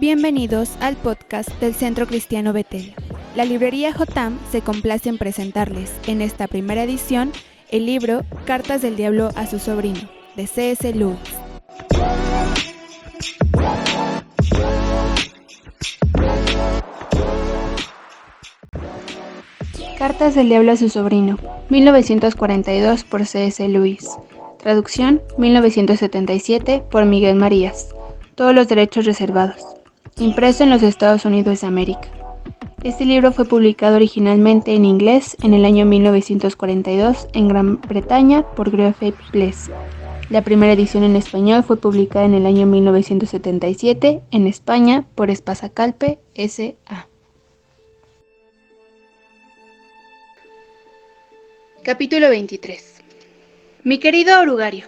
Bienvenidos al podcast del Centro Cristiano Betel. La librería Jotam se complace en presentarles, en esta primera edición, el libro Cartas del Diablo a su sobrino, de C.S. Lewis. Cartas del Diablo a su sobrino, 1942 por C.S. Lewis. Traducción, 1977 por Miguel Marías. Todos los derechos reservados. Impreso en los Estados Unidos de América. Este libro fue publicado originalmente en inglés en el año 1942 en Gran Bretaña por Griffith Press. La primera edición en español fue publicada en el año 1977 en España por Espasa-Calpe S.A. Capítulo 23. Mi querido Orugario,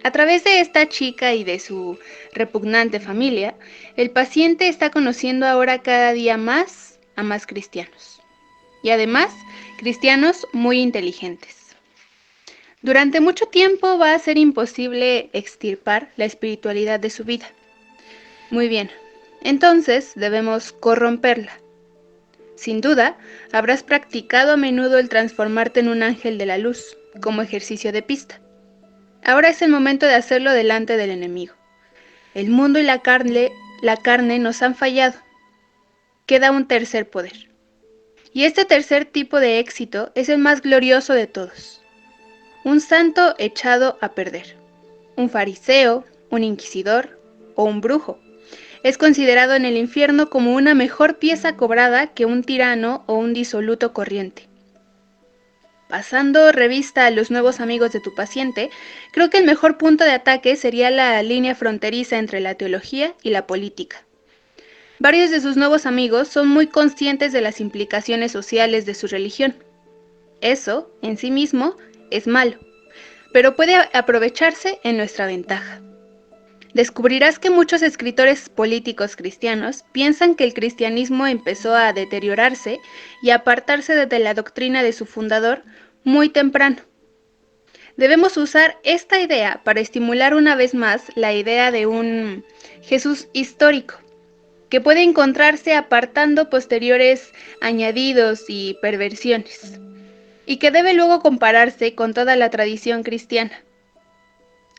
a través de esta chica y de su repugnante familia, el paciente está conociendo ahora cada día más a más cristianos. Y además, cristianos muy inteligentes. Durante mucho tiempo va a ser imposible extirpar la espiritualidad de su vida. Muy bien, entonces debemos corromperla. Sin duda, habrás practicado a menudo el transformarte en un ángel de la luz, como ejercicio de pista. Ahora es el momento de hacerlo delante del enemigo. El mundo y la carne nos han fallado. Queda un tercer poder. Y este tercer tipo de éxito es el más glorioso de todos. Un santo echado a perder. Un fariseo, un inquisidor o un brujo. Es considerado en el infierno como una mejor pieza cobrada que un tirano o un disoluto corriente. Pasando revista a los nuevos amigos de tu paciente, creo que el mejor punto de ataque sería la línea fronteriza entre la teología y la política. Varios de sus nuevos amigos son muy conscientes de las implicaciones sociales de su religión. Eso, en sí mismo, es malo, pero puede aprovecharse en nuestra ventaja. Descubrirás que muchos escritores políticos cristianos piensan que el cristianismo empezó a deteriorarse y a apartarse de la doctrina de su fundador muy temprano. Debemos usar esta idea para estimular una vez más la idea de un Jesús histórico, que puede encontrarse apartando posteriores añadidos y perversiones, y que debe luego compararse con toda la tradición cristiana.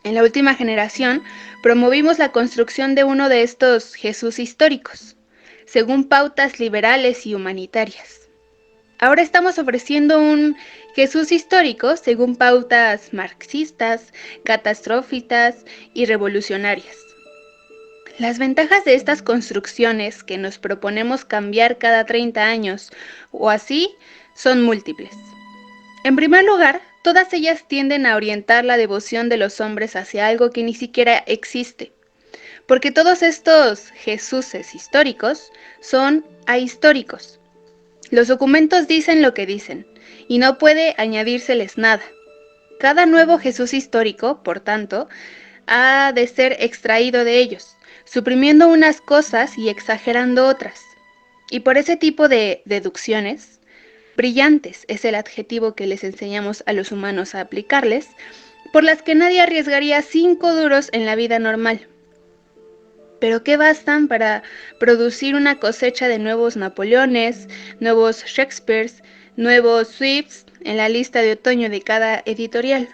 En la última generación, promovimos la construcción de uno de estos Jesús históricos, según pautas liberales y humanitarias. Ahora estamos ofreciendo un Jesús histórico según pautas marxistas, catastróficas y revolucionarias. Las ventajas de estas construcciones que nos proponemos cambiar cada 30 años o así son múltiples. En primer lugar, todas ellas tienden a orientar la devoción de los hombres hacia algo que ni siquiera existe, porque todos estos Jesuses históricos son ahistóricos. Los documentos dicen lo que dicen, y no puede añadírseles nada. Cada nuevo Jesús histórico, por tanto, ha de ser extraído de ellos, suprimiendo unas cosas y exagerando otras. Y por ese tipo de deducciones, brillantes es el adjetivo que les enseñamos a los humanos a aplicarles, por las que nadie arriesgaría 5 duros en la vida normal. Pero ¿qué bastan para producir una cosecha de nuevos Napoleones, nuevos Shakespeares, nuevos Swifts en la lista de otoño de cada editorial?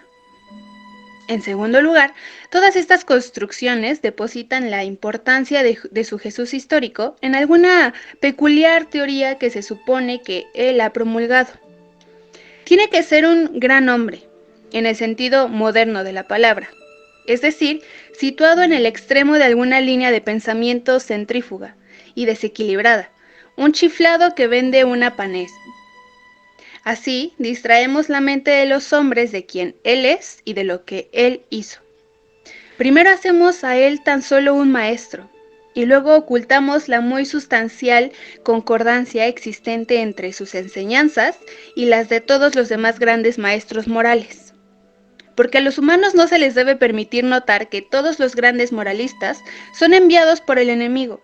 En segundo lugar, todas estas construcciones depositan la importancia de su Jesús histórico en alguna peculiar teoría que se supone que él ha promulgado. Tiene que ser un gran hombre, en el sentido moderno de la palabra, es decir, situado en el extremo de alguna línea de pensamiento centrífuga y desequilibrada, un chiflado que vende una panés. Así, distraemos la mente de los hombres de quien Él es y de lo que Él hizo. Primero hacemos a Él tan solo un maestro, y luego ocultamos la muy sustancial concordancia existente entre sus enseñanzas y las de todos los demás grandes maestros morales. Porque a los humanos no se les debe permitir notar que todos los grandes moralistas son enviados por el enemigo,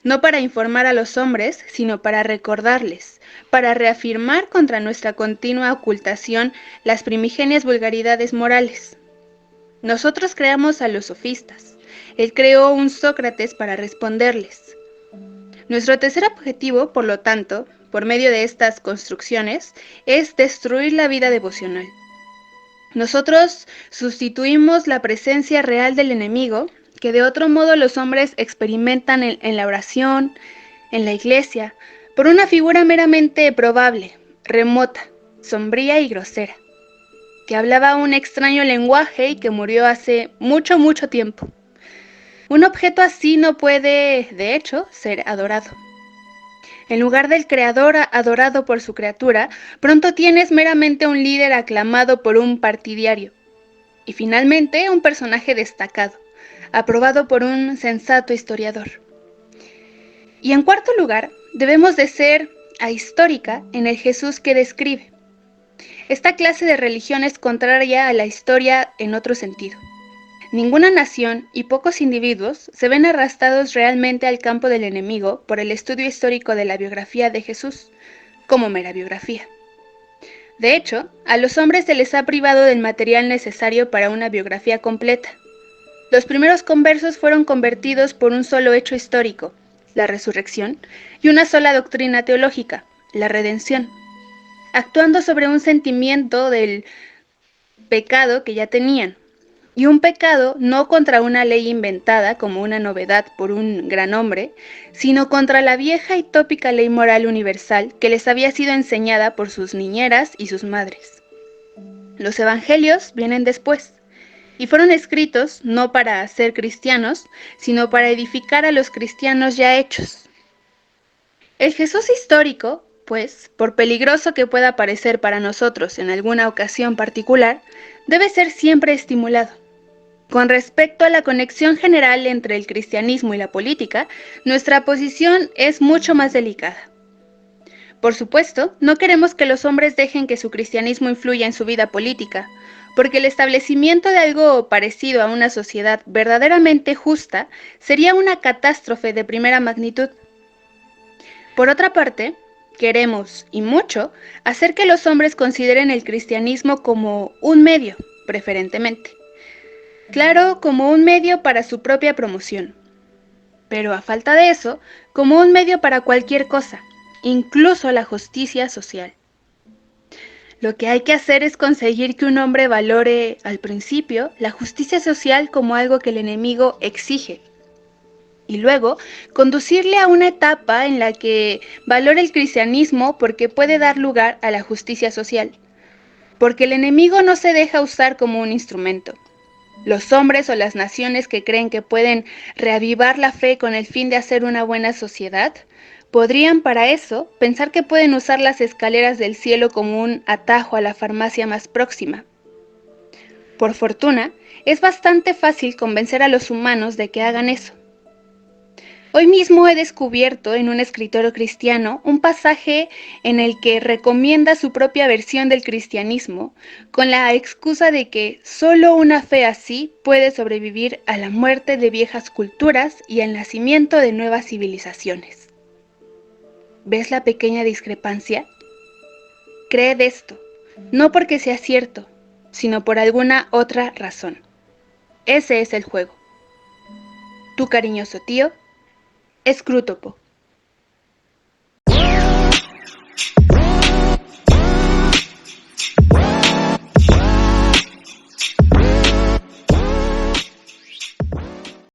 no para informar a los hombres, sino para recordarles, para reafirmar contra nuestra continua ocultación las primigenias vulgaridades morales. Nosotros creamos a los sofistas, Él creó un Sócrates para responderles. Nuestro tercer objetivo, por lo tanto, por medio de estas construcciones, es destruir la vida devocional. Nosotros sustituimos la presencia real del enemigo, que de otro modo los hombres experimentan en la oración, en la iglesia, por una figura meramente probable, remota, sombría y grosera, que hablaba un extraño lenguaje y que murió hace mucho, mucho tiempo. Un objeto así no puede, de hecho, ser adorado. En lugar del creador adorado por su criatura, pronto tienes meramente un líder aclamado por un partidario. Y finalmente, un personaje destacado, aprobado por un sensato historiador. Y en cuarto lugar, debemos de ser ahistórica en el Jesús que describe. Esta clase de religión es contraria a la historia en otro sentido. Ninguna nación y pocos individuos se ven arrastrados realmente al campo del enemigo por el estudio histórico de la biografía de Jesús, como mera biografía. De hecho, a los hombres se les ha privado del material necesario para una biografía completa. Los primeros conversos fueron convertidos por un solo hecho histórico, la resurrección, y una sola doctrina teológica, la redención, actuando sobre un sentimiento del pecado que ya tenían, y un pecado no contra una ley inventada como una novedad por un gran hombre, sino contra la vieja y tópica ley moral universal que les había sido enseñada por sus niñeras y sus madres. Los evangelios vienen después, y fueron escritos no para ser cristianos, sino para edificar a los cristianos ya hechos. El Jesús histórico, pues, por peligroso que pueda parecer para nosotros en alguna ocasión particular, debe ser siempre estimulado. Con respecto a la conexión general entre el cristianismo y la política, nuestra posición es mucho más delicada. Por supuesto, no queremos que los hombres dejen que su cristianismo influya en su vida política, porque el establecimiento de algo parecido a una sociedad verdaderamente justa sería una catástrofe de primera magnitud. Por otra parte, queremos, y mucho, hacer que los hombres consideren el cristianismo como un medio, preferentemente. Claro, como un medio para su propia promoción. Pero a falta de eso, como un medio para cualquier cosa, incluso la justicia social. Lo que hay que hacer es conseguir que un hombre valore, al principio, la justicia social como algo que el enemigo exige. Y luego, conducirle a una etapa en la que valore el cristianismo porque puede dar lugar a la justicia social. Porque el enemigo no se deja usar como un instrumento. Los hombres o las naciones que creen que pueden reavivar la fe con el fin de hacer una buena sociedad, podrían para eso pensar que pueden usar las escaleras del cielo como un atajo a la farmacia más próxima. Por fortuna, es bastante fácil convencer a los humanos de que hagan eso. Hoy mismo he descubierto en un escritor cristiano un pasaje en el que recomienda su propia versión del cristianismo con la excusa de que solo una fe así puede sobrevivir a la muerte de viejas culturas y al nacimiento de nuevas civilizaciones. ¿Ves la pequeña discrepancia? Creed esto, no porque sea cierto, sino por alguna otra razón. Ese es el juego. Tu cariñoso tío, Escrútopo.